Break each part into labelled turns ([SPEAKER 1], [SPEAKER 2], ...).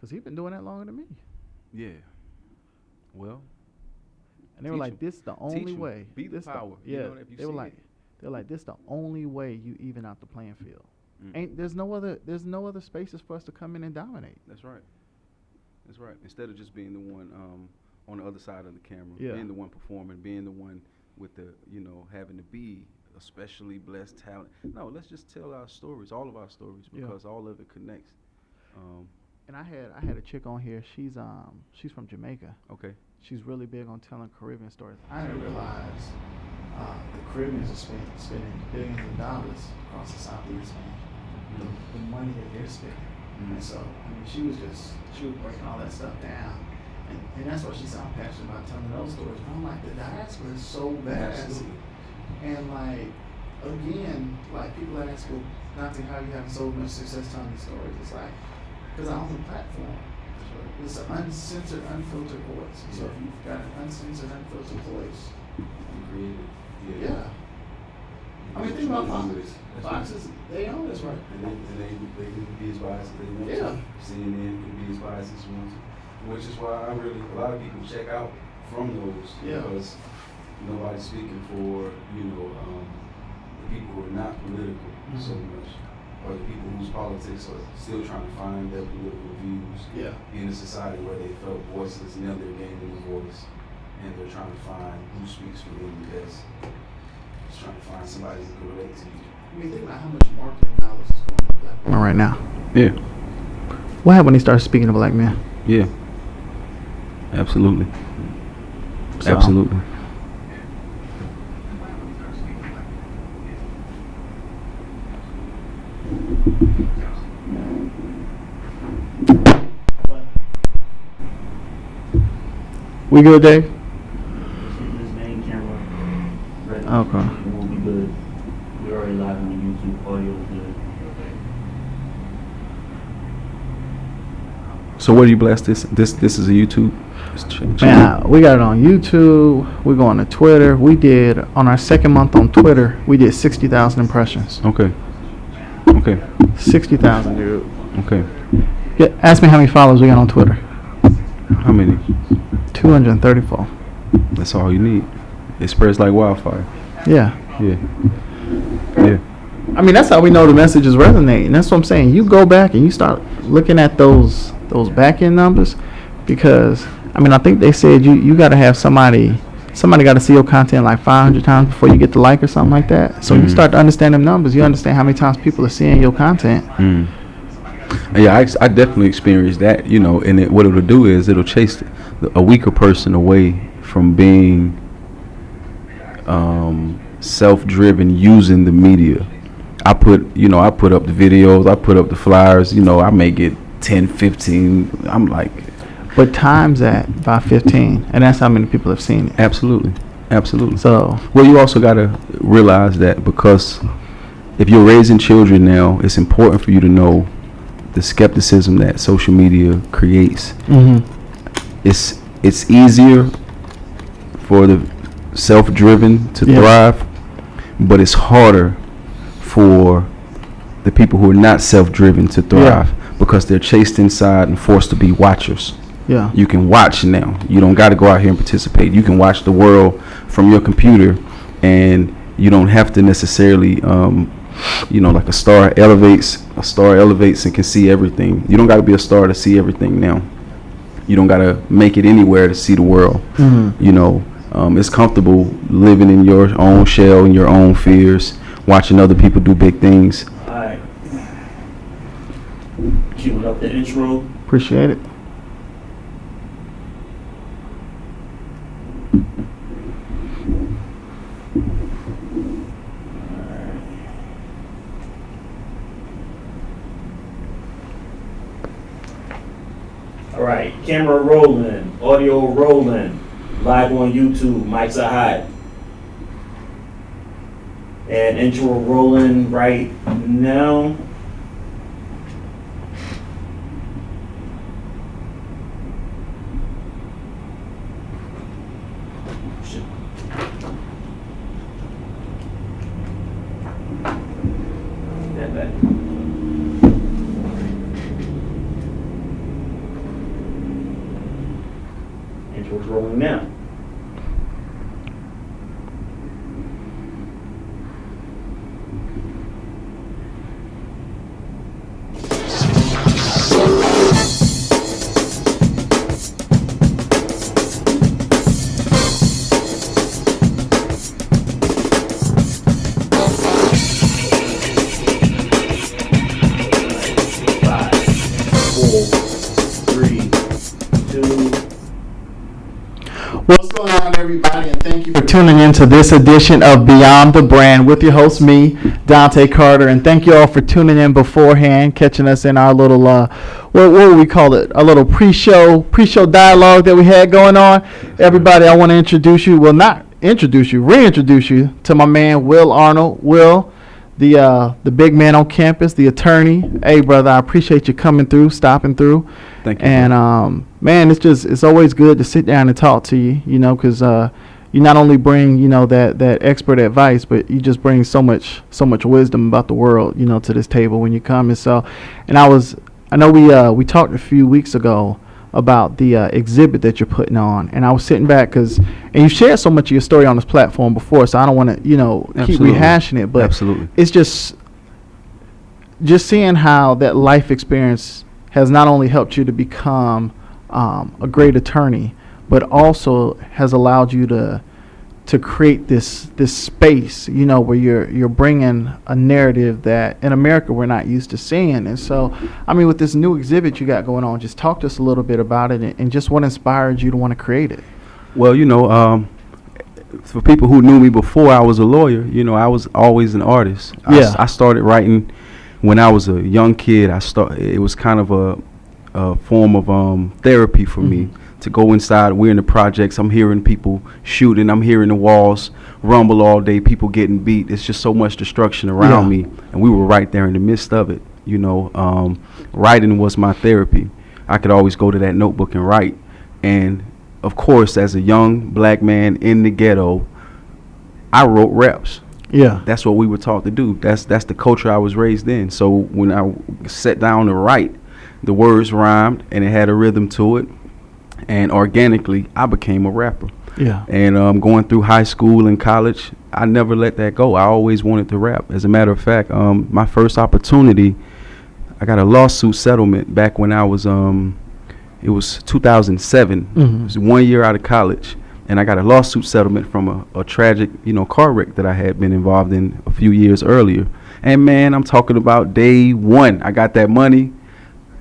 [SPEAKER 1] Because he's been doing that longer than me.
[SPEAKER 2] Yeah. Well,
[SPEAKER 1] And they were like, this is the only way.
[SPEAKER 2] Be the
[SPEAKER 1] This
[SPEAKER 2] power.
[SPEAKER 1] yeah.
[SPEAKER 2] You know, if you
[SPEAKER 1] They were
[SPEAKER 2] see
[SPEAKER 1] like,
[SPEAKER 2] it.
[SPEAKER 1] they're like, this the only way you even out the playing field.
[SPEAKER 2] Mm.
[SPEAKER 1] There's no other spaces for us to come in and dominate.
[SPEAKER 2] That's right. That's right. Instead of just being the one on the other side of the camera,
[SPEAKER 1] Yeah.
[SPEAKER 2] being the one performing, being the one with the, having to be a specially blessed talent. No, let's just tell our stories, all of our stories, because all of it connects.
[SPEAKER 1] And I had a chick on here. She's from Jamaica.
[SPEAKER 2] Okay.
[SPEAKER 1] She's really big on telling Caribbean stories. I didn't realize the Caribbeans are spending billions of dollars across the Southeast, man. The money that they're spending.
[SPEAKER 2] Mm-hmm.
[SPEAKER 1] And so, I mean, she was breaking all that stuff down. And that's why she sounded passionate about telling those stories. But I'm like, the diaspora is so vast.
[SPEAKER 2] Absolutely.
[SPEAKER 1] And like, again, like people ask, well, Dante, how you having so much success telling these stories? It's like, because I own the platform. It's an uncensored, unfiltered voice. So if you've got an uncensored, unfiltered voice, yeah. I mean, think about Fox. Foxes, they own this, right?
[SPEAKER 3] And they can be as biased as they want
[SPEAKER 1] Yeah.
[SPEAKER 3] to. CNN can be as biased as they want to. Which is why a lot of people check out from those because nobody's speaking for, the people who are not political so much, or the people whose politics are still trying to find their political views in a society where they felt voiceless, now they're gaining a voice, and they're trying to find who speaks for them the best. Just trying to find somebody who can relate to you.
[SPEAKER 1] I mean, think about how much marketing dollars is going to black men right now.
[SPEAKER 2] Yeah.
[SPEAKER 1] What happened when he started speaking to black men?
[SPEAKER 2] Yeah. Absolutely.
[SPEAKER 1] So,
[SPEAKER 2] Absolutely.
[SPEAKER 1] We good, Dave?
[SPEAKER 4] This main camera ready.
[SPEAKER 1] Okay.
[SPEAKER 4] It won't be good. We're already live on the YouTube. Audio is good.
[SPEAKER 2] So where do you blast this? This is a YouTube.
[SPEAKER 1] Man, we got it on YouTube. We're going to Twitter. We did, on our second month on Twitter, we did 60,000 impressions.
[SPEAKER 2] Okay. Okay.
[SPEAKER 1] 60,000, dude.
[SPEAKER 2] Okay.
[SPEAKER 1] Yeah, ask me how many followers we got on Twitter.
[SPEAKER 2] How many?
[SPEAKER 1] 234.
[SPEAKER 2] That's all you need. It spreads like wildfire.
[SPEAKER 1] Yeah.
[SPEAKER 2] Yeah. Yeah.
[SPEAKER 1] I mean, that's how we know the message is resonating. That's what I'm saying. You go back and you start looking at those back end numbers, because I mean, I think they said you got to have somebody got to see your content like 500 times before you get the like or something like that. So you start to understand them numbers. You understand how many times people are seeing your content.
[SPEAKER 2] Yeah, I definitely experienced that, and what it'll do is it'll chase a weaker person away from being self-driven using the media. I put up the videos, I put up the flyers, I may get 10, 15, I'm like.
[SPEAKER 1] But times that by 15, and that's how many people have seen it.
[SPEAKER 2] Absolutely. Absolutely.
[SPEAKER 1] So,
[SPEAKER 2] well, you also got to realize that, because if you're raising children now, it's important for you to know the skepticism that social media creates. It's easier for the self-driven to thrive, but it's harder for the people who are not self-driven to thrive, because they're chased inside and forced to be watchers.
[SPEAKER 1] Yeah.
[SPEAKER 2] You can watch now. You don't got to go out here and participate. You can watch the world from your computer, and you don't have to necessarily, like a star elevates and can see everything. You don't got to be a star to see everything now. You don't got to make it anywhere to see the world. It's comfortable living in your own shell and your own fears, watching other people do big things.
[SPEAKER 4] All right. Queuing up the intro.
[SPEAKER 1] Appreciate it.
[SPEAKER 4] All right, camera rolling, audio rolling, live on YouTube, mics are hot. And intro rolling right now. Shit. That back. Rolling now.
[SPEAKER 1] What's going on, everybody, and thank you for tuning in to this edition of Beyond the Brand with your host, me, Dante Carter, and thank you all for tuning in beforehand, catching us in our little, what would we call it, a little pre-show dialogue that we had going on. Everybody, I want to introduce you, well, not introduce you, reintroduce you to my man, Will Arnold. Will, the big man on campus, the attorney. Hey, brother, I appreciate you coming through, stopping through.
[SPEAKER 2] Thank you.
[SPEAKER 1] And man, it's always good to sit down and talk to you, because you not only bring that expert advice, but you just bring so much wisdom about the world, to this table when you come. And so, I know we talked a few weeks ago about the exhibit that you're putting on, and I was sitting back and you shared so much of your story on this platform before, so I don't want to keep rehashing it, but
[SPEAKER 2] absolutely,
[SPEAKER 1] it's just seeing how that life experience has not only helped you to become a great attorney, but also has allowed you to create this space, where you're bringing a narrative that in America we're not used to seeing. And so, with this new exhibit you got going on, just talk to us a little bit about it and just what inspired you to want to create it.
[SPEAKER 2] Well, for people who knew me before I was a lawyer, I was always an artist.
[SPEAKER 1] Yeah.
[SPEAKER 2] I started writing when I was a young kid. It was kind of a form of therapy for me. To go inside, we're in the projects, I'm hearing people shooting, I'm hearing the walls rumble all day, people getting beat. It's just so much destruction around me, and we were right there in the midst of it. Writing was my therapy. I could always go to that notebook and write. And of course, as a young black man in the ghetto, I wrote raps.
[SPEAKER 1] Yeah,
[SPEAKER 2] that's what we were taught to do. That's the culture I was raised in. So when I sat down to write, the words rhymed and it had a rhythm to it. And organically, I became a rapper.
[SPEAKER 1] Yeah.
[SPEAKER 2] And going through high school and college, I never let that go. I always wanted to rap. As a matter of fact, my first opportunity, I got a lawsuit settlement back when I was, it was 2007. It was 1 year out of college. And I got a lawsuit settlement from a tragic, car wreck that I had been involved in a few years earlier. And man, I'm talking about day one. I got that money.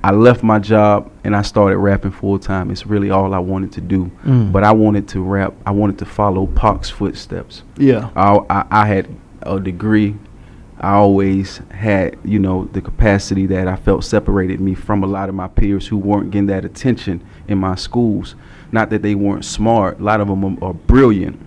[SPEAKER 2] I left my job and I started rapping full time. It's really all I wanted to do. But I wanted to rap. I wanted to follow Pac's footsteps.
[SPEAKER 1] Yeah.
[SPEAKER 2] I had a degree. I always had, the capacity that I felt separated me from a lot of my peers who weren't getting that attention in my schools. Not that they weren't smart. A lot of them are brilliant,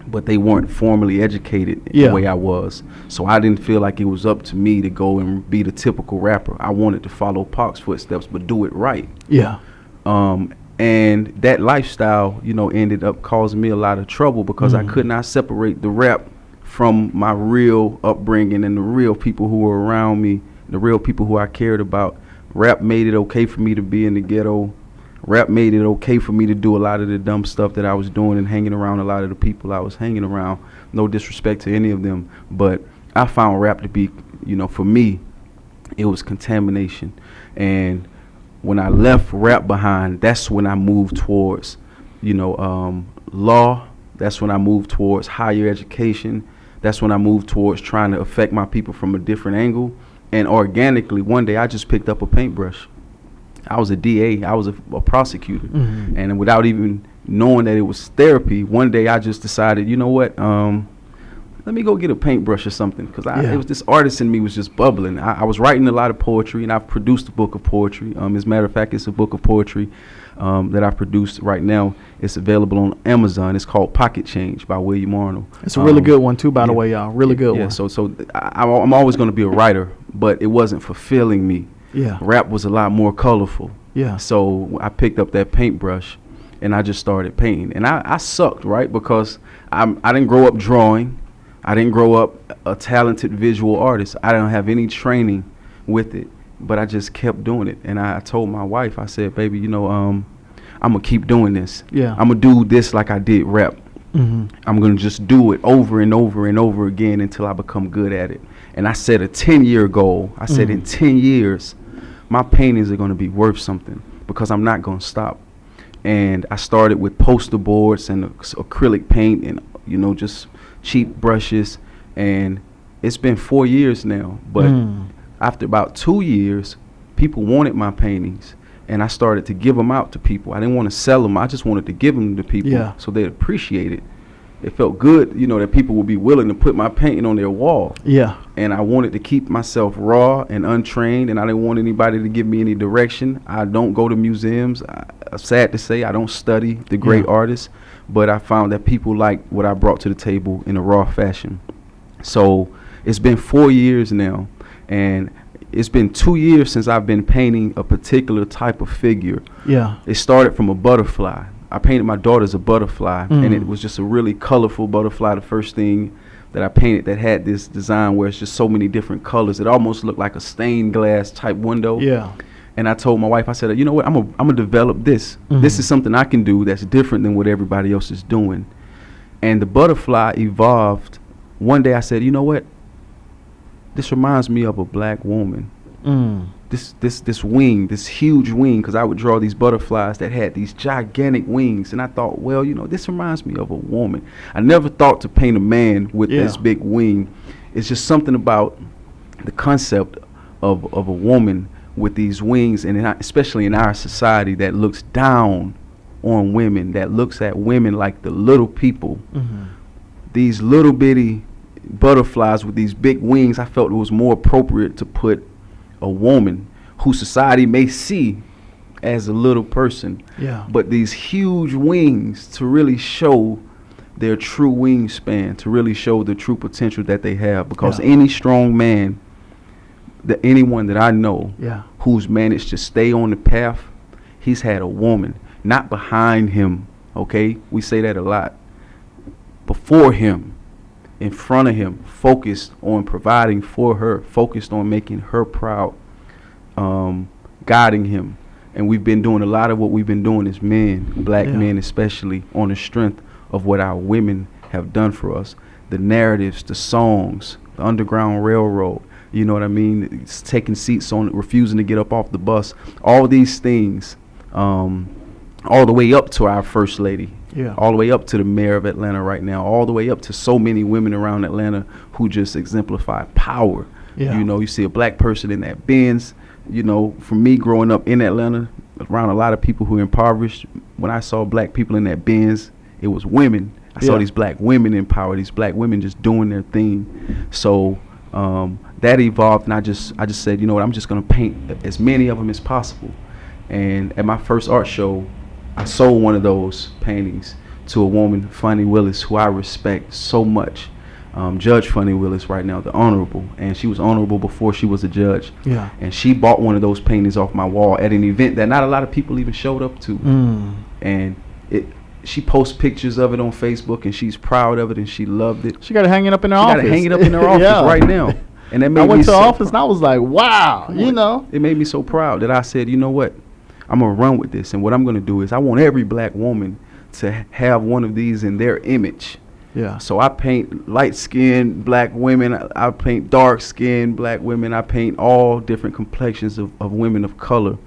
[SPEAKER 2] but they weren't formally educated the way I was. So I didn't feel like it was up to me to go and be the typical rapper. I wanted to follow Pac's footsteps, but do it right.
[SPEAKER 1] Yeah.
[SPEAKER 2] And that lifestyle, ended up causing me a lot of trouble because I could not separate the rap from my real upbringing and the real people who were around me, the real people who I cared about. Rap made it okay for me to be in the ghetto. Rap made it okay for me to do a lot of the dumb stuff that I was doing and hanging around a lot of the people I was hanging around. No disrespect to any of them, but I found rap to be, for me, it was contamination. And when I left rap behind, that's when I moved towards, law. That's when I moved towards higher education. That's when I moved towards trying to affect my people from a different angle. And organically, one day I just picked up a paintbrush. I was a DA. I was a prosecutor. And without even knowing that it was therapy, one day I just decided, you know what, let me go get a paintbrush or something. Because it was this artist in me was just bubbling. I was writing a lot of poetry, and I've produced a book of poetry. As a matter of fact, it's a book of poetry that I produced right now. It's available on Amazon. It's called Pocket Change by William Arnold.
[SPEAKER 1] It's a really good one, too, by the way, y'all. Really good one.
[SPEAKER 2] So I'm always going to be a writer, but it wasn't fulfilling me.
[SPEAKER 1] Yeah.
[SPEAKER 2] Rap was a lot more colorful.
[SPEAKER 1] Yeah.
[SPEAKER 2] So I picked up that paintbrush and I just started painting. And I sucked, right? Because I didn't grow up drawing. I didn't grow up a talented visual artist. I didn't have any training with it, but I just kept doing it. And I told my wife, I said, baby, I'm gonna keep doing this.
[SPEAKER 5] Yeah.
[SPEAKER 2] I'm gonna do this like I did rap.
[SPEAKER 5] Mm-hmm.
[SPEAKER 2] I'm gonna just do it over and over and over again until I become good at it. And I set a 10-year goal. I said in 10 years, my paintings are gonna be worth something because I'm not gonna stop. And I started with poster boards and acrylic paint and, you know, just cheap brushes. And it's been 4 years now. But after about 2 years, people wanted my paintings. And I started to give them out to people. I didn't want to sell them. I just wanted to give them to people so they'd appreciate it. It felt good, you know, that people would be willing to put my painting on their wall. Yeah. And I wanted to keep myself raw and untrained, and I didn't want anybody to give me any direction. I don't go to museums. Sad to say, I don't study the great artists, but I found that people like what I brought to the table in a raw fashion. So it's been 4 years now, and it's been 2 years since I've been painting a particular type of figure. Yeah. It started from a butterfly. I painted my daughter as a butterfly, and it was just a really colorful butterfly. The first thing that I painted that had this design where it's just so many different colors. It almost looked like a stained glass type window. Yeah. And I told my wife, I said, you know what, I'm gonna develop this. This is something I can do that's different than what everybody else is doing. And the butterfly evolved. One day I said, you know what? This reminds me of a black woman. This wing, this huge wing, because I would draw these butterflies that had these gigantic wings, and I thought, well, you know, this reminds me of a woman. I never thought to paint a man with this big wing. It's just something about the concept of a woman with these wings, and especially in our society that looks down on women, that looks at women like the little people. These little bitty butterflies with these big wings, I felt it was more appropriate to put a woman who society may see as a little person, but these huge wings to really show their true wingspan, to really show the true potential that they have. Because any strong man, anyone that I know who's managed to stay on the path, he's had a woman, not behind him, okay? We say that a lot. Before him, in front of him, focused on providing for her, focused on making her proud, guiding him. And we've been doing a lot of what we've been doing as men, black men especially, on the strength of what our women have done for us. The narratives, the songs, the Underground Railroad, you know what I mean? It's taking seats on, refusing to get up off the bus, all these things, all the way up to our First Lady. All the way up to the mayor of Atlanta right now, all the way up to so many women around Atlanta who just exemplify power. You know, you see a black person in that Benz. You know, for me growing up in Atlanta, around a lot of people who are impoverished, when I saw black people in that Benz, it was women. I saw these black women in power, these black women just doing their thing. So that evolved, and I just said, you know what, I'm just going to paint as many of them as possible. And at my first art show, I sold one of those paintings to a woman, Funny Willis, who I respect so much. Judge Funny Willis right now, the Honorable, and she was honorable before she was a judge. And she bought one of those paintings off my wall at an event that not a lot of people even showed up to. And she posts pictures of it on Facebook, and she's proud of it, and she loved it.
[SPEAKER 5] She got it hanging up in her office.
[SPEAKER 2] She got it hanging up in her office right now. And that made
[SPEAKER 5] I went
[SPEAKER 2] me
[SPEAKER 5] to
[SPEAKER 2] so
[SPEAKER 5] her office and I was like, wow, you know.
[SPEAKER 2] It made me so proud that I said, you know what? I'm going to run with this. And what I'm going to do is I want every black woman to have one of these in their image. So I paint light-skinned black women. I paint dark-skinned black women. I paint all different complexions of women of color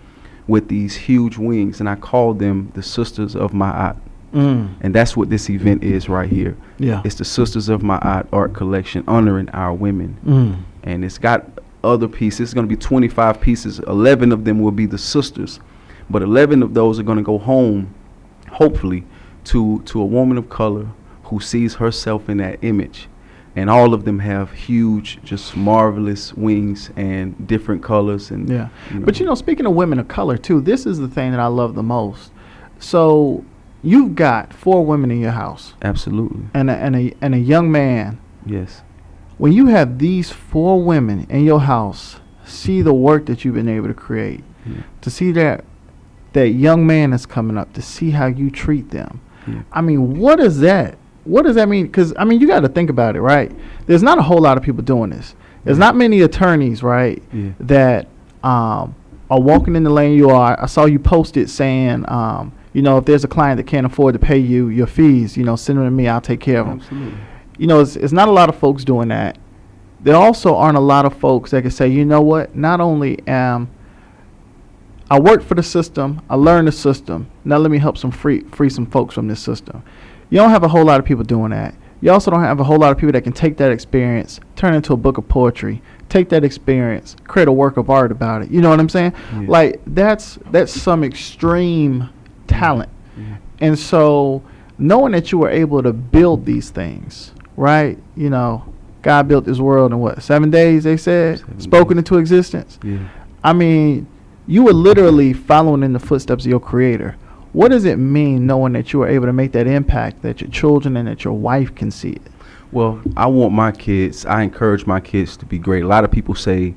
[SPEAKER 2] with these huge wings. And I call them the Sisters of My Art. And that's what this event is right here. It's the Sisters of My Art collection honoring our women. And it's got other pieces. It's going to be 25 pieces. 11 of them will be the sisters. But 11 of those are going to go home, hopefully, to a woman of color who sees herself in that image. And all of them have huge, just marvelous wings and different colors. And you know.
[SPEAKER 5] But, you know, speaking of women of color, too, this is the thing that I love the most. So you've got 4 women in your house.
[SPEAKER 2] Absolutely.
[SPEAKER 5] And a young man.
[SPEAKER 2] Yes.
[SPEAKER 5] When you have these 4 women in your house, see the work that you've been able to create, to see that young man that's coming up, to see how you treat them. I mean, what is that? What does that mean? Because, I mean, you got to think about it, right? There's not a whole lot of people doing this. There's not many attorneys, right, that are walking in the lane you are. I saw you posted saying You know, if there's a client that can't afford to pay you your fees, you know, send them to me. I'll take care of them.
[SPEAKER 2] Absolutely.
[SPEAKER 5] You know, it's not a lot of folks doing that. There also aren't a lot of folks that can say, you know what, not only am I work for the system, I learned the system, now let me help free some folks from this system. You don't have a whole lot of people doing that. You also don't have a whole lot of people that can take that experience, turn it into a book of poetry, take that experience, create a work of art about it. You know what I'm saying?
[SPEAKER 2] Yeah.
[SPEAKER 5] Like, that's some extreme talent.
[SPEAKER 2] Yeah.
[SPEAKER 5] And so knowing that you were able to build these things, right? You know, God built this world in what, 7 days, they said?
[SPEAKER 2] 7
[SPEAKER 5] Spoken
[SPEAKER 2] days.
[SPEAKER 5] into existence?
[SPEAKER 2] Yeah.
[SPEAKER 5] I mean, you were literally following in the footsteps of your creator. What does it mean knowing that you were able to make that impact, that your children and that your wife can see it?
[SPEAKER 2] Well, I encourage my kids to be great. A lot of people say,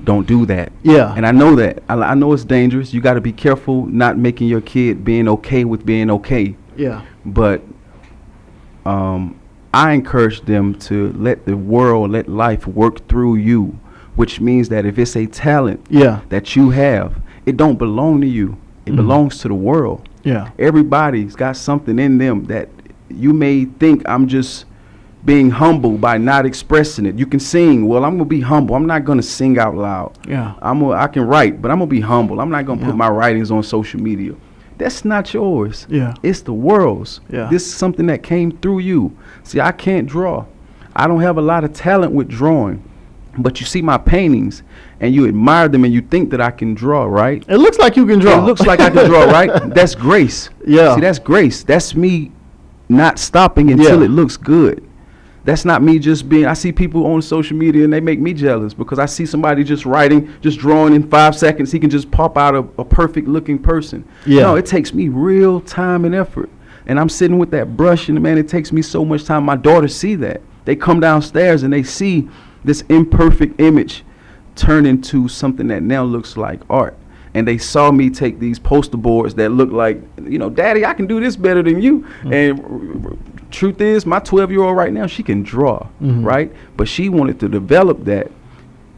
[SPEAKER 2] don't do that.
[SPEAKER 5] Yeah.
[SPEAKER 2] And I know that. I know it's dangerous. You got to be careful not making your kid being okay with being okay.
[SPEAKER 5] Yeah.
[SPEAKER 2] But I encourage them to let life work through you, which means that if it's a talent that you have, it don't belong to you. It belongs to the world.
[SPEAKER 5] Yeah.
[SPEAKER 2] Everybody's got something in them that you may think I'm just being humble by not expressing it. You can sing. Well, I'm going to be humble. I'm not going to sing out loud.
[SPEAKER 5] Yeah.
[SPEAKER 2] I can write, but I'm going to be humble. I'm not going to put my writings on social media. That's not yours.
[SPEAKER 5] Yeah.
[SPEAKER 2] It's the world's.
[SPEAKER 5] Yeah.
[SPEAKER 2] This is something that came through you. See, I can't draw. I don't have a lot of talent with drawing. But you see my paintings and you admire them and you think that I can draw, right?
[SPEAKER 5] It looks like you can draw.
[SPEAKER 2] It looks like I can draw, right? That's grace.
[SPEAKER 5] Yeah.
[SPEAKER 2] See, that's grace. That's me not stopping until it looks good. That's not me just being, I see people on social media and they make me jealous because I see somebody just writing, just drawing in 5 seconds. He can just pop out a perfect looking person.
[SPEAKER 5] Yeah.
[SPEAKER 2] No, it takes me real time and effort. And I'm sitting with that brush and man, it takes me so much time. My daughters see that. They come downstairs and they see this imperfect image turn into something that now looks like art. And they saw me take these poster boards that look like, you know, Daddy, I can do this better than you. And truth is, my 12-year-old right now, she can draw, right? But she wanted to develop the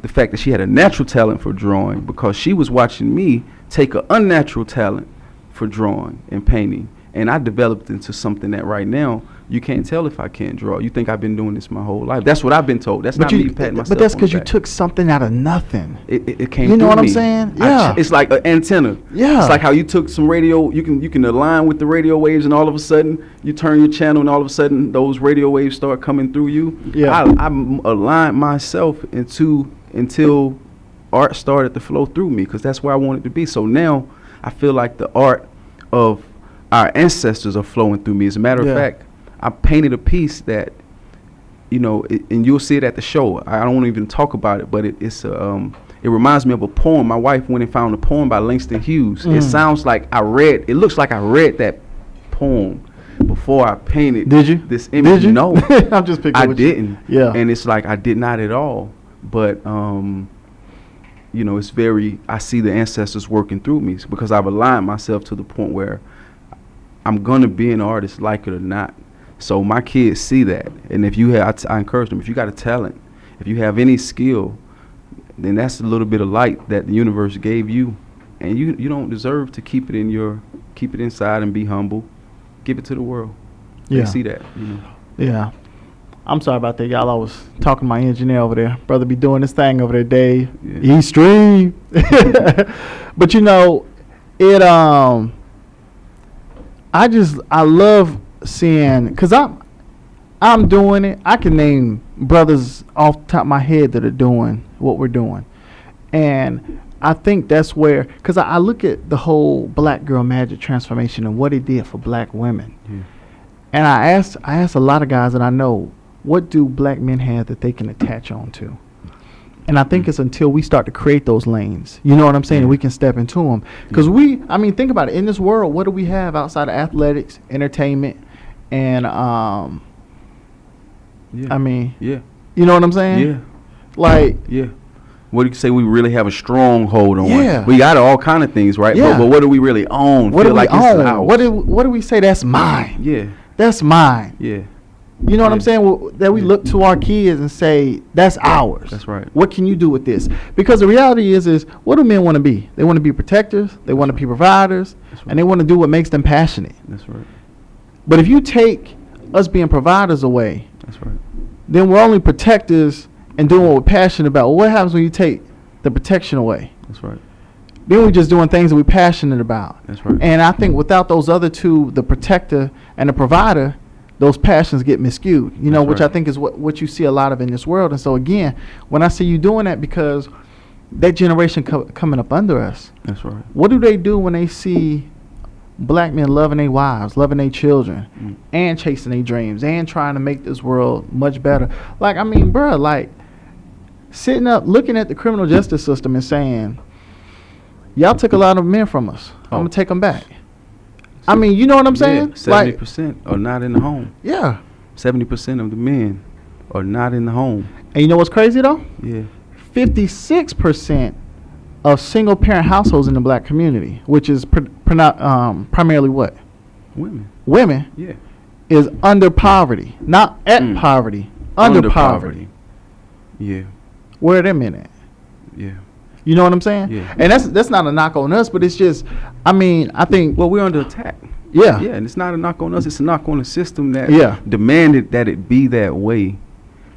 [SPEAKER 2] fact that she had a natural talent for drawing because she was watching me take an unnatural talent for drawing and painting. And I developed into something that right now, you can't tell if I can't draw. You think I've been doing this my whole life. That's what I've been told. That's not me patting myself.
[SPEAKER 5] But that's
[SPEAKER 2] on the
[SPEAKER 5] because you
[SPEAKER 2] back.
[SPEAKER 5] took something out of nothing.
[SPEAKER 2] It came.
[SPEAKER 5] You know
[SPEAKER 2] through
[SPEAKER 5] what I'm
[SPEAKER 2] me.
[SPEAKER 5] saying? Yeah.
[SPEAKER 2] It's like an antenna.
[SPEAKER 5] Yeah.
[SPEAKER 2] It's like how you took some radio. You can align with the radio waves, and all of a sudden you turn your channel, and all of a sudden those radio waves start coming through you.
[SPEAKER 5] Yeah.
[SPEAKER 2] I aligned myself until art started to flow through me, because that's where I wanted to be. So now I feel like the art of our ancestors are flowing through me. As a matter of fact, I painted a piece that, you know, and you'll see it at the show. I don't want to even talk about it, but it reminds me of a poem. My wife went and found a poem by Langston Hughes. It sounds like it looks like I read that poem before I painted this image.
[SPEAKER 5] Did you?
[SPEAKER 2] No.
[SPEAKER 5] I'm just picking
[SPEAKER 2] I didn't.
[SPEAKER 5] Yeah.
[SPEAKER 2] And it's like I did not at all. But you know, I see the ancestors working through me because I've aligned myself to the point where I'm gonna be an artist, like it or not. So my kids see that, and if you have, I encourage them, if you got a talent, if you have any skill, then that's a little bit of light that the universe gave you, and you don't deserve to keep it inside and be humble. Give it to the world.
[SPEAKER 5] Yeah.
[SPEAKER 2] They see that. You know?
[SPEAKER 5] Yeah. I'm sorry about that, y'all. I was talking to my engineer over there. Brother be doing this thing over there, Dave.
[SPEAKER 2] Yeah.
[SPEAKER 5] He stream. But you know, I love seeing, cause I'm doing it. I can name brothers off the top of my head that are doing what we're doing, and I think that's where, cause I look at the whole Black Girl Magic transformation and what it did for Black women, and I asked a lot of guys that I know, what do Black men have that they can attach on to? And I think it's until we start to create those lanes, you know what I'm saying, and we can step into them. Because think about it, in this world, what do we have outside of athletics, entertainment, and, you know what I'm saying?
[SPEAKER 2] Yeah.
[SPEAKER 5] Like.
[SPEAKER 2] Yeah. What do you say we really have a stronghold on?
[SPEAKER 5] Yeah.
[SPEAKER 2] We got all kind of things, right?
[SPEAKER 5] Yeah.
[SPEAKER 2] But what do we really own?
[SPEAKER 5] What do we
[SPEAKER 2] like
[SPEAKER 5] own? What do we say that's mine?
[SPEAKER 2] Yeah.
[SPEAKER 5] That's mine.
[SPEAKER 2] Yeah.
[SPEAKER 5] You know what I'm saying? That we look to our kids and say, that's ours.
[SPEAKER 2] That's right.
[SPEAKER 5] What can you do with this? Because the reality is what do men want to be? They want to be protectors. They want to be providers. And they want to do what makes them passionate.
[SPEAKER 2] That's right.
[SPEAKER 5] But if you take us being providers away,
[SPEAKER 2] that's right,
[SPEAKER 5] then we're only protectors and doing what we're passionate about. Well, what happens when you take the protection away?
[SPEAKER 2] That's right.
[SPEAKER 5] Then we're just doing things that we're passionate about.
[SPEAKER 2] That's right.
[SPEAKER 5] And I think without those other two, the protector and the provider, those passions get miscued, you know, which I think is what you see a lot of in this world. And so, again, when I see you doing that, because that generation coming up under us,
[SPEAKER 2] that's right.
[SPEAKER 5] What do they do when they see black men loving their wives, loving their children, and chasing their dreams, and trying to make this world much better? Like, I mean, bruh, like, sitting up, looking at the criminal justice system and saying, y'all took a lot of men from us. I'm going to take them back. I mean, you know what I'm saying?
[SPEAKER 2] 70% are not in the home.
[SPEAKER 5] Yeah.
[SPEAKER 2] 70% of the men are not in the home.
[SPEAKER 5] And you know what's crazy, though?
[SPEAKER 2] Yeah.
[SPEAKER 5] 56% of single-parent households in the black community, which is primarily what?
[SPEAKER 2] Women.
[SPEAKER 5] Women.
[SPEAKER 2] Yeah.
[SPEAKER 5] Is under poverty. Not at poverty. Under poverty.
[SPEAKER 2] Yeah.
[SPEAKER 5] Where are them in at?
[SPEAKER 2] Yeah.
[SPEAKER 5] You know what I'm saying?
[SPEAKER 2] Yeah.
[SPEAKER 5] And that's not a knock on us, but it's just, I mean, I think.
[SPEAKER 2] Well, we're under attack.
[SPEAKER 5] Yeah.
[SPEAKER 2] Yeah, and it's not a knock on us. It's a knock on the system that demanded that it be that way,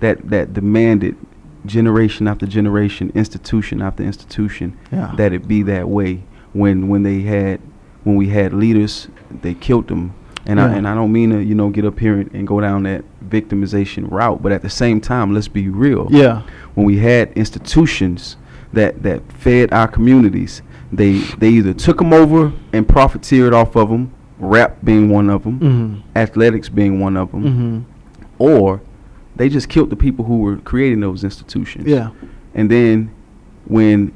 [SPEAKER 2] that demanded generation after generation, institution after institution, that it be that way. When we had leaders, they killed them. And I don't mean to get up here and go down that victimization route, but at the same time, let's be real.
[SPEAKER 5] Yeah.
[SPEAKER 2] When we had institutions that fed our communities, they either took them over and profiteered off of them, rap being one of them, athletics being one of them, or they just killed the people who were creating those institutions.
[SPEAKER 5] Yeah.
[SPEAKER 2] And then when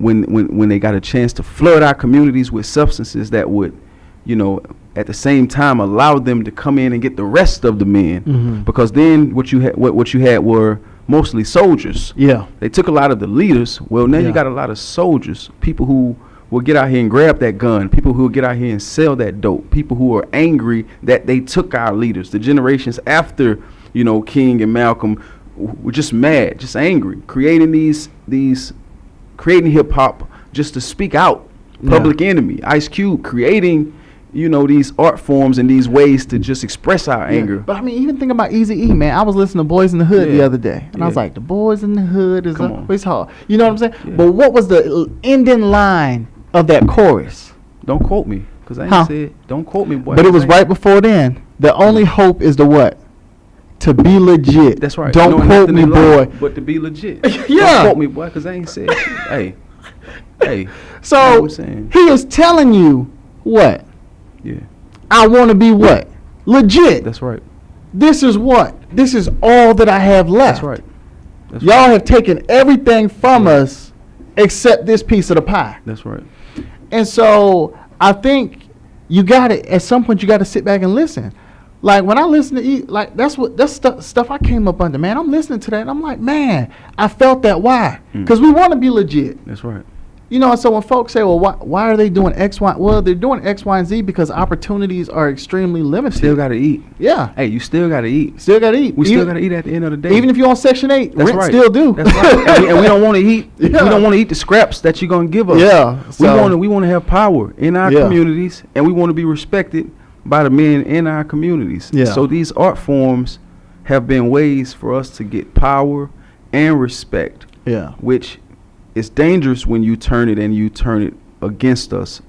[SPEAKER 2] they got a chance to flood our communities with substances that would, at the same time allow them to come in and get the rest of the men, because then what you had were mostly soldiers. Yeah. They took a lot of the leaders. Well, now you got a lot of soldiers, people who will get out here and grab that gun, people who will get out here and sell that dope, people who are angry that they took our leaders. The generations after, King and Malcolm were just mad, just angry, creating creating hip hop just to speak out. Public Enemy, Ice Cube, creating these art forms and these ways to just express our anger.
[SPEAKER 5] But I mean, even think about Eazy-E, man. I was listening to Boys in the Hood the other day, and I was like, the Boys in the Hood is it's hard. You know what I'm saying? Yeah. But what was the ending line of that chorus?
[SPEAKER 2] Don't quote me, because I ain't said, don't quote me, boy.
[SPEAKER 5] But it was right before then. The only hope is the what? To be legit.
[SPEAKER 2] That's right.
[SPEAKER 5] Don't quote me, boy.
[SPEAKER 2] But to be legit. Don't quote me, boy, because I ain't said shit. Hey.
[SPEAKER 5] So he is telling you what?
[SPEAKER 2] Yeah.
[SPEAKER 5] I want to be what? Legit.
[SPEAKER 2] That's right.
[SPEAKER 5] This is what? This is all that I have left.
[SPEAKER 2] That's right.
[SPEAKER 5] Y'all have taken everything from us except this piece of the pie.
[SPEAKER 2] That's right.
[SPEAKER 5] And so I think you got to, at some point, you got to sit back and listen. Like when I listen to that's stuff I came up under, man. I'm listening to that and I'm like, man, I felt that. Why? Because we want to be legit.
[SPEAKER 2] That's right.
[SPEAKER 5] So when folks say, well, why are they doing X, Y? Well, they're doing X, Y, and Z because opportunities are extremely limited.
[SPEAKER 2] Still got to eat.
[SPEAKER 5] Yeah.
[SPEAKER 2] Hey, you still got to eat.
[SPEAKER 5] Still got to eat.
[SPEAKER 2] We still got to eat at the end of the day.
[SPEAKER 5] Even if you're on Section 8,
[SPEAKER 2] that's
[SPEAKER 5] rent
[SPEAKER 2] right.
[SPEAKER 5] still due.
[SPEAKER 2] That's right. and we don't want to eat. Yeah. We don't want to eat the scraps that you're going to give us.
[SPEAKER 5] Yeah.
[SPEAKER 2] We want to have power in our communities, and we want to be respected by the men in our communities.
[SPEAKER 5] Yeah.
[SPEAKER 2] So these art forms have been ways for us to get power and respect.
[SPEAKER 5] Yeah.
[SPEAKER 2] Which it's dangerous when you turn it against us.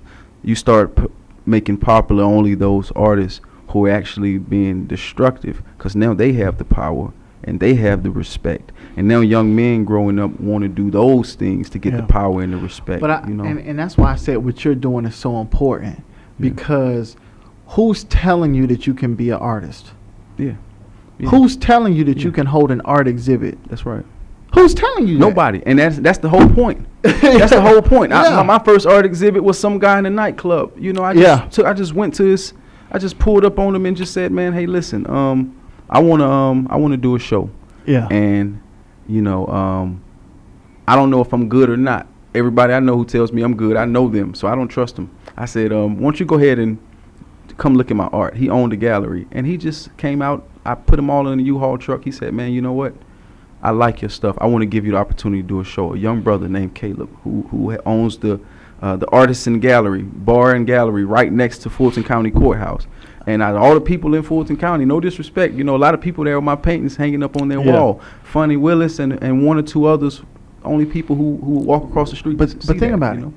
[SPEAKER 2] You start making popular only those artists who are actually being destructive, because now they have the power and they have the respect. And now young men growing up want to do those things to get the power and the respect.
[SPEAKER 5] But and that's why I said what you're doing is so important, because who's telling you that you can be an artist?
[SPEAKER 2] Yeah.
[SPEAKER 5] Who's telling you that you can hold an art exhibit?
[SPEAKER 2] That's right.
[SPEAKER 5] Who's telling you
[SPEAKER 2] Nobody.
[SPEAKER 5] that?
[SPEAKER 2] And that's the whole point. That's the whole point. My first art exhibit was some guy in a nightclub. I just went to his, I just pulled up on him and just said, man, hey, listen, I wanna do a show.
[SPEAKER 5] Yeah.
[SPEAKER 2] And I don't know if I'm good or not. Everybody I know who tells me I'm good, I know them, so I don't trust them. I said, why don't you go ahead and come look at my art? He owned a gallery, and he just came out I put them all in a U-Haul truck. He said, man, you know what? I like your stuff. I want to give you the opportunity to do a show. A young brother named Caleb who owns the Artisan Gallery, bar and gallery right next to Fulton County Courthouse. And out of all the people in Fulton County, no disrespect, you know, a lot of people there with my paintings hanging up on their wall. Funny Willis and one or two others, only people who walk across the street.
[SPEAKER 5] But think about it.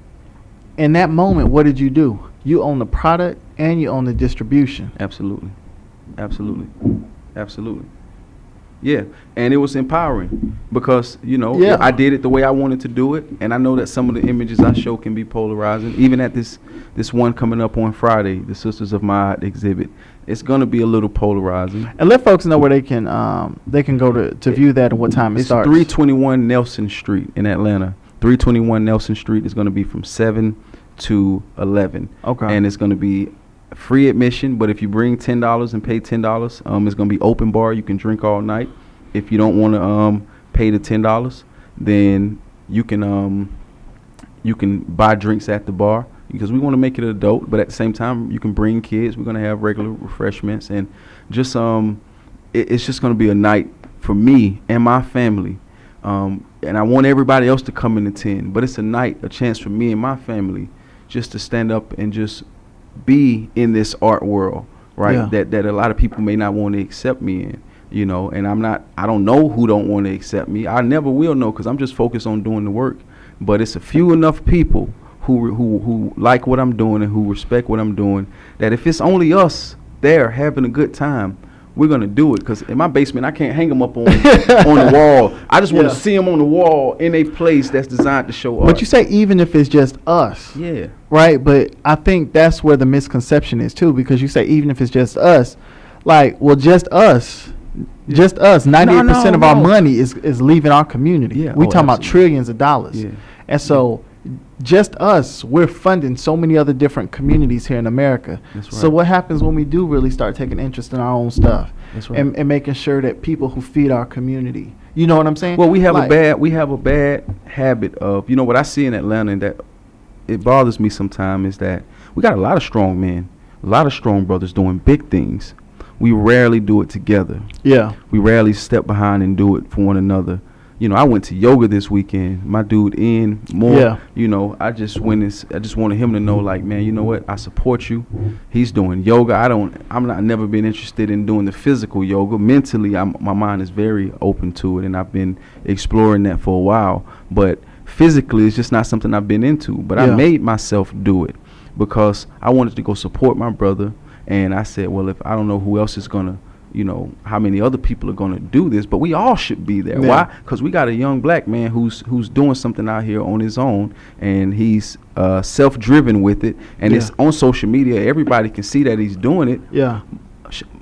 [SPEAKER 5] In that moment, what did you do? You own the product and you own the distribution.
[SPEAKER 2] Absolutely. Yeah, and it was empowering because, you know, I did it the way I wanted to do it, and I know that some of the images I show can be polarizing. Even at this one coming up on Friday, the Sisters of Mod exhibit, it's going to be a little polarizing.
[SPEAKER 5] And let folks know where they can go to view that and what time it starts.
[SPEAKER 2] 321 Nelson Street in Atlanta. 321 Nelson Street is going to be from 7 to 11.
[SPEAKER 5] Okay.
[SPEAKER 2] And it's going to be free admission, but if you bring $10 and pay $10, it's going to be open bar. You can drink all night. If you don't want to pay the $10, then you can buy drinks at the bar, because we want to make it adult, but at the same time you can bring kids. We're going to have regular refreshments, and just it's just going to be a night for me and my family, and I want everybody else to come and attend, but it's a chance for me and my family just to stand up and just be in this art world, right? That a lot of people may not want to accept me in, you know, and I don't know who don't want to accept me. I never will know, because I'm just focused on doing the work. But it's a few enough people who like what I'm doing and who respect what I'm doing, that if it's only us there having a good time, we're going to do it. Because in my basement, I can't hang them up on the wall. I just want to see them on the wall in a place that's designed to show art.
[SPEAKER 5] But you say even if it's just us.
[SPEAKER 2] Yeah.
[SPEAKER 5] Right? But I think that's where the misconception is, too, because you say even if it's just us. Like, well, just us. Just us. 98% of our money is leaving our community.
[SPEAKER 2] Yeah.
[SPEAKER 5] We talking about trillions of dollars.
[SPEAKER 2] Yeah.
[SPEAKER 5] And so just us, we're funding so many other different communities here in America.
[SPEAKER 2] That's right.
[SPEAKER 5] So what happens when we do really start taking interest in our own stuff?
[SPEAKER 2] That's right.
[SPEAKER 5] And making sure that people who feed our community, you know what I'm saying?
[SPEAKER 2] Well, we have a bad habit of, you know, what I see in Atlanta, and that it bothers me sometimes, is that we got a lot of strong men, a lot of strong brothers doing big things. We rarely do it together. Yeah. We rarely step behind and do it for one another. You know, I went to yoga this weekend. My dude you know, I just wanted him to know, like, man, you know what? I support you. He's doing yoga. I'm never been interested in doing the physical yoga. Mentally, my mind is very open to it, and I've been exploring that for a while. But physically, it's just not something I've been into. But I made myself do it because I wanted to go support my brother. And I said, well, if I don't know who else is going to, you know, how many other people are going to do this, but we all should be there. Yeah. Why? Because we got a young black man who's doing something out here on his own, and he's self-driven with it, and it's on social media. Everybody can see that he's doing it. Yeah.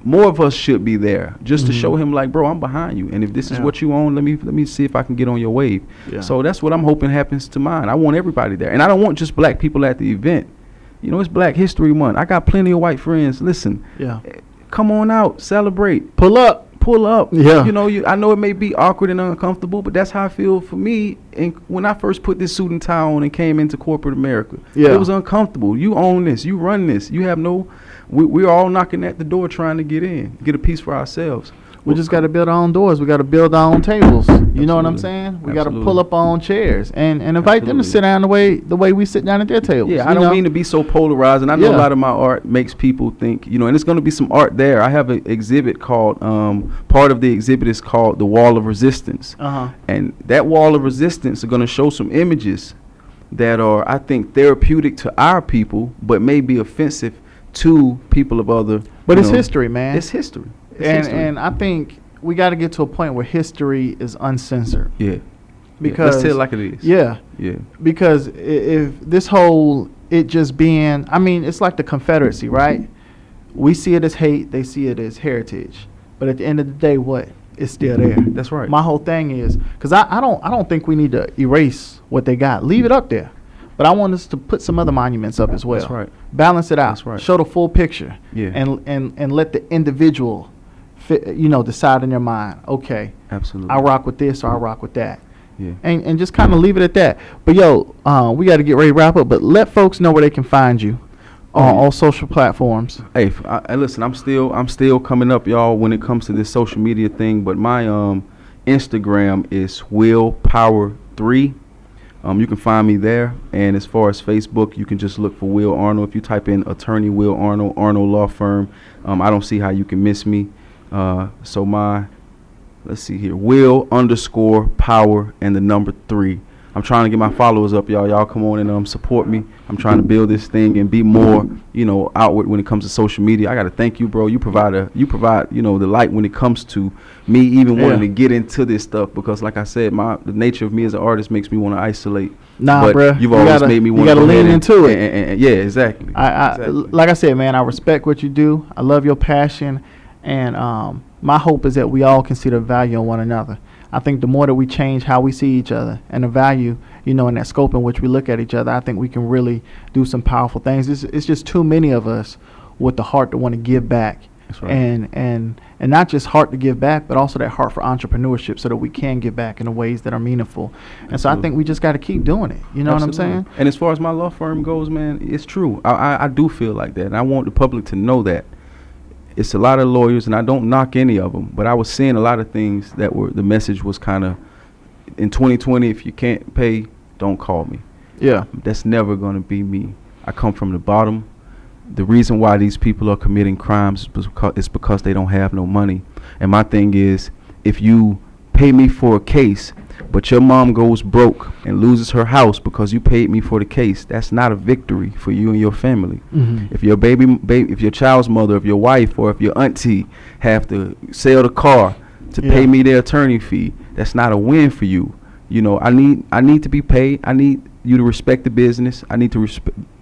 [SPEAKER 2] More of us should be there just to show him, like, bro, I'm behind you, and if this is what you own, let me see if I can get on your wave. Yeah. So that's what I'm hoping happens to mine. I want everybody there, and I don't want just black people at the event. You know, it's Black History Month. I got plenty of white friends. Listen, come on out, celebrate, pull up. Yeah. You know, I know it may be awkward and uncomfortable, but that's how I feel for me. And when I first put this suit and tie on and came into corporate America, it was uncomfortable. You own this, you run this. You have we're all knocking at the door trying to get in, get a piece for ourselves.
[SPEAKER 5] We just got to build our own doors. We got to build our own tables. You know what I'm saying? We got to pull up our own chairs and invite them to sit down the way we sit down at their tables.
[SPEAKER 2] Yeah, I don't mean to be so polarizing. I know a lot of my art makes people think, you know, and it's going to be some art there. I have an exhibit called, part of the exhibit is called The Wall of Resistance. And that Wall of Resistance is going to show some images that are, I think, therapeutic to our people, but may be offensive to people of other.
[SPEAKER 5] But it's history, man.
[SPEAKER 2] It's history.
[SPEAKER 5] And I think we got to get to a point where history is uncensored.
[SPEAKER 2] Yeah.
[SPEAKER 5] Because
[SPEAKER 2] let's tell it like it is.
[SPEAKER 5] Yeah. Yeah. Because if this whole it just being, I mean, it's like the Confederacy, right? We see it as hate, they see it as heritage. But at the end of the day, what? It's still there.
[SPEAKER 2] That's right.
[SPEAKER 5] My whole thing is, because I don't think we need to erase what they got. Leave it up there. But I want us to put some other monuments up as well.
[SPEAKER 2] That's right.
[SPEAKER 5] Balance it out.
[SPEAKER 2] That's right.
[SPEAKER 5] Show the full picture.
[SPEAKER 2] Yeah.
[SPEAKER 5] And let the individual decide in their mind, okay,
[SPEAKER 2] absolutely,
[SPEAKER 5] I rock with this or I rock with that.
[SPEAKER 2] Yeah.
[SPEAKER 5] And just kind of leave it at that. But we got to get ready to wrap up, but let folks know where they can find you. on all social platforms.
[SPEAKER 2] Hey, listen, I'm still coming up, y'all, when it comes to this social media thing. But my Instagram is willpower3. You can find me there. And as far as Facebook, you can just look for Will Arnold. If you type in attorney Will Arnold, Arnold Law Firm, I don't see how you can miss me. So let's see here, Will_power and the number 3. I'm trying to get my followers up, y'all. Y'all come on and support me. I'm trying to build this thing and be more, outward when it comes to social media. I got to thank you, bro. You provide, the light when it comes to me even wanting to get into this stuff, because like I said, the nature of me as an artist makes me want to isolate.
[SPEAKER 5] But
[SPEAKER 2] bro, you've always made me want to
[SPEAKER 5] lean into it.
[SPEAKER 2] And yeah, exactly.
[SPEAKER 5] Like I said, man, I respect what you do. I love your passion, and my hope is that we all can see the value in one another. I think the more that we change how we see each other and the value, in that scope in which we look at each other, I think we can really do some powerful things. It's just too many of us with the heart to want to give back.
[SPEAKER 2] That's right.
[SPEAKER 5] And not just heart to give back, but also that heart for entrepreneurship, so that we can give back in the ways that are meaningful. And so I think we just got to keep doing it. You know what I'm saying?
[SPEAKER 2] And as far as my law firm goes, man, it's true. I do feel like that, and I want the public to know that. It's a lot of lawyers, and I don't knock any of them, but I was seeing a lot of things that the message was kind of, in 2020, if you can't pay, don't call me.
[SPEAKER 5] Yeah.
[SPEAKER 2] That's never going to be me. I come from the bottom. The reason why these people are committing crimes is because they don't have no money. And my thing is, if you pay me for a case, but your mom goes broke and loses her house because you paid me for the case, that's not a victory for you and your family.
[SPEAKER 5] Mm-hmm.
[SPEAKER 2] If your if your child's mother, if your wife, or if your auntie have to sell the car to pay me their attorney fee, that's not a win for you. I need to be paid. I need you to respect the business. I need to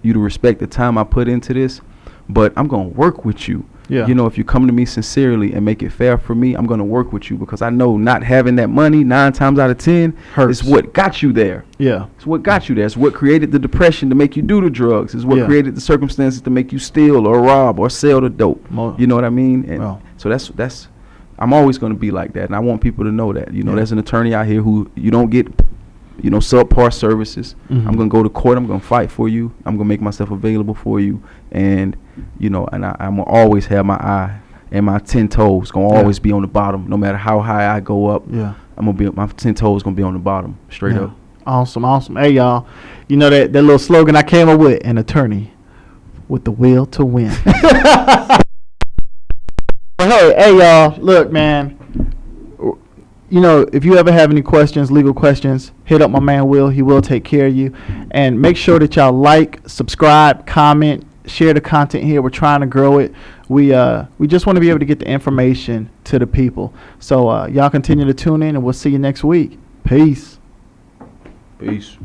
[SPEAKER 2] you to respect the time I put into this. But I'm gonna work with you.
[SPEAKER 5] Yeah.
[SPEAKER 2] If you come to me sincerely and make it fair for me, I'm going to work with you, because I know not having that money 9 times out of 10
[SPEAKER 5] hurts.
[SPEAKER 2] Is what got you there.
[SPEAKER 5] Yeah.
[SPEAKER 2] It's what got you there. It's what created the depression to make you do the drugs. It's what created the circumstances to make you steal or rob or sell the dope. You know what I mean? And so that's I'm always going to be like that. And I want people to know that, there's an attorney out here who you don't get, subpar services.
[SPEAKER 5] Mm-hmm.
[SPEAKER 2] I'm going to go to court. I'm going to fight for you. I'm going to make myself available for you. And, and I'm going to always have my eye and my 10 toes going to always be on the bottom. No matter how high I go up, I'm going to be, my 10 toes going to be on the bottom, straight up.
[SPEAKER 5] Awesome. Hey, y'all, that little slogan I came up with, an attorney with the will to win. Hey, y'all, look, man. If you ever have any questions, legal questions, hit up my man Will. He will take care of you. And make sure that y'all like, subscribe, comment, share the content here. We're trying to grow it. We just want to be able to get the information to the people. So y'all continue to tune in, and we'll see you next week. Peace.
[SPEAKER 2] Peace.